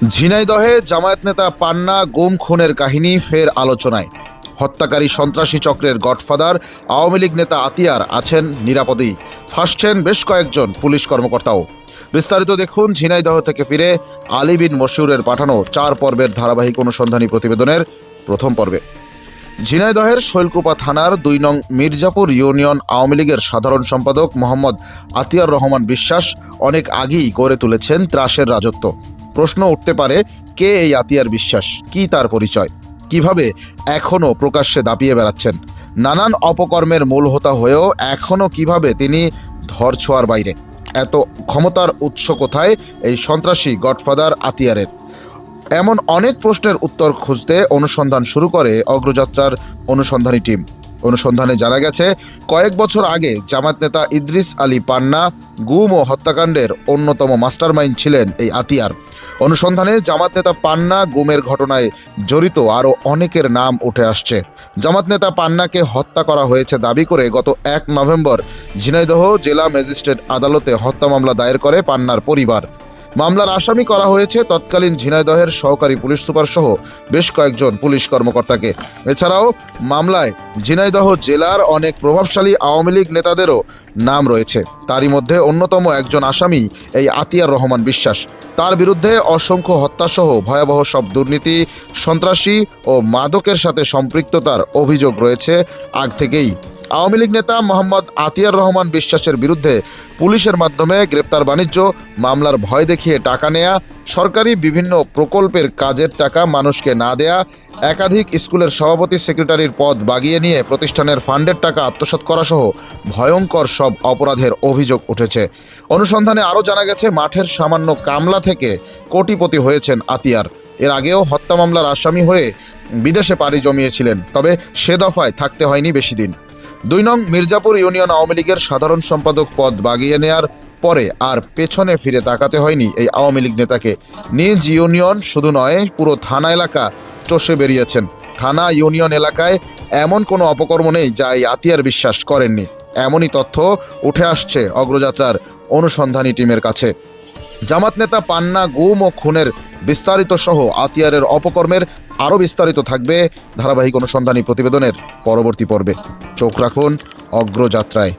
ঝিনাইদহে জামায়াত নেতা পান্না গুম খুনের কাহিনী ফের আলোচনায়। হত্যাকারী সন্ত্রাসী চক্রের গডফাদার আওয়ামী লীগ নেতা আতিয়ার আছেন নিরাপদেই, ফাঁসছেন বেশ কয়েকজন পুলিশ কর্মকর্তাও। বিস্তারিত দেখুন ঝিনাইদহ থেকে ফিরে আলী বিন মশিউরের পাঠানো 4 পর্বের ধারাবাহিক অনুসন্ধানী প্রতিবেদনের প্রথম পর্বে। ঝিনাইদহের শৈলকুপা থানার 2 নং মির্জাপুর ইউনিয়ন আওয়ামী লীগের সাধারণ সম্পাদক মোহাম্মদ আতিয়ার রহমান বিশ্বাস অনেক আগেই গড়ে তুলেছেন ত্রাসের রাজত্ব। প্রশ্ন উঠতে পারে, কে এই আতিয়ার বিশ্বাস, কি তার পরিচয়, কিভাবে এখনও প্রকাশ্যে দাপিয়ে বেড়াচ্ছেন? নানান অপকর্মের মূল হোতা হয়েও এখনও কিভাবে তিনি ধরছোঁয়ার বাইরে? এত ক্ষমতার উৎস কোথায় এই সন্ত্রাসী গডফাদার আতিয়ারের? এমন অনেক প্রশ্নের উত্তর খুঁজতে অনুসন্ধান শুরু করে অগ্রযাত্রার অনুসন্ধানী টিম। অনুসন্ধানে জানা গেছে, কয়েক বছর আগে জামায়াত নেতা ইদ্রিস আলী পান্না গুম ও হত্যাকাণ্ডের অন্যতম মাস্টারমাইন্ড ছিলেন এই আতিয়ার। অনুসন্ধানে জামায়াত নেতা পান্না গুমের ঘটনায় জড়িত আরও অনেকের নাম উঠে আসছে। জামায়াত নেতা পান্নাকে হত্যা করা হয়েছে দাবি করে গত 1 নভেম্বর ঝিনাইদহ জেলা ম্যাজিস্ট্রেট আদালতে হত্যা মামলা দায়ের করে পান্নার পরিবার। মামলার আসামি করা হয়েছে তৎকালীন ঝিনাইদহের সহকারী পুলিশ সুপার সহ বেশ কয়েকজন পুলিশ কর্মকর্তাকে। এছাড়াও মামলায় ঝিনাইদহ জেলার অনেক প্রভাবশালী আওয়ামী লীগ নেতাদেরও নাম রয়েছে। তারই মধ্যে অন্যতম একজন আসামি এই আতিয়ার রহমান বিশ্বাস। তার বিরুদ্ধে অসংখ্য হত্যাসহ ভয়াবহ সব দুর্নীতি, সন্ত্রাসী ও মাদকের সাথে সম্পৃক্ততার অভিযোগ রয়েছে আগ থেকেই। আওয়ামী লীগ নেতা মোহাম্মদ আতিয়ার রহমান বিশ্বাসের বিরুদ্ধে পুলিশের মাধ্যমে গ্রেপ্তার বাণিজ্য, মামলার ভয় দেখিয়ে টাকা নেয়া, সরকারি বিভিন্ন প্রকল্পের কাজের টাকা মানুষকে না দেয়া, একাধিক স্কুলের সভাপতি সেক্রেটারির পদ বাগিয়ে নিয়ে প্রতিষ্ঠানের ফান্ডের টাকা আত্মসাৎ করা সহ ভয়ঙ্কর সব অপরাধের অভিযোগ উঠেছে। অনুসন্ধানে আরও জানা গেছে, মাঠের সামান্য কামলা থেকে কোটিপতি হয়েছেন আতিয়ার। এর আগেও হত্যা মামলার আসামি হয়ে বিদেশে পাড়ি জমিয়েছিলেন, তবে সে দফায় থাকতে হয়নি বেশি দিন। 2 নং মির্জাপুর ইউনিয়ন আওয়ামী লীগের সাধারণ সম্পাদক পদ বাগিয়ে নেয়ার পরে আর পেছনে ফিরে তাকাতে হয়নি এই আওয়ামী লীগ নেতাকে। নিজ ইউনিয়ন শুধু নয়, পুরো থানা এলাকা চষে বেরিয়েছেন। থানা ইউনিয়ন এলাকায় এমন কোনো অপকর্ম নেই যা এই আতিয়ার বিশ্বাস করেননি, এমনই তথ্য উঠে আসছে অগ্রযাত্রার অনুসন্ধানী টিমের কাছে। জামাত নেতা পান্না গুম ও খুনের বিস্তারিত সহ আতিয়ারের অপকর্মের আরও বিস্তারিত থাকবে ধারাবাহিক অনুসন্ধানী প্রতিবেদনের পরবর্তী পর্বে। চোখ রাখুন অগ্রযাত্রায়।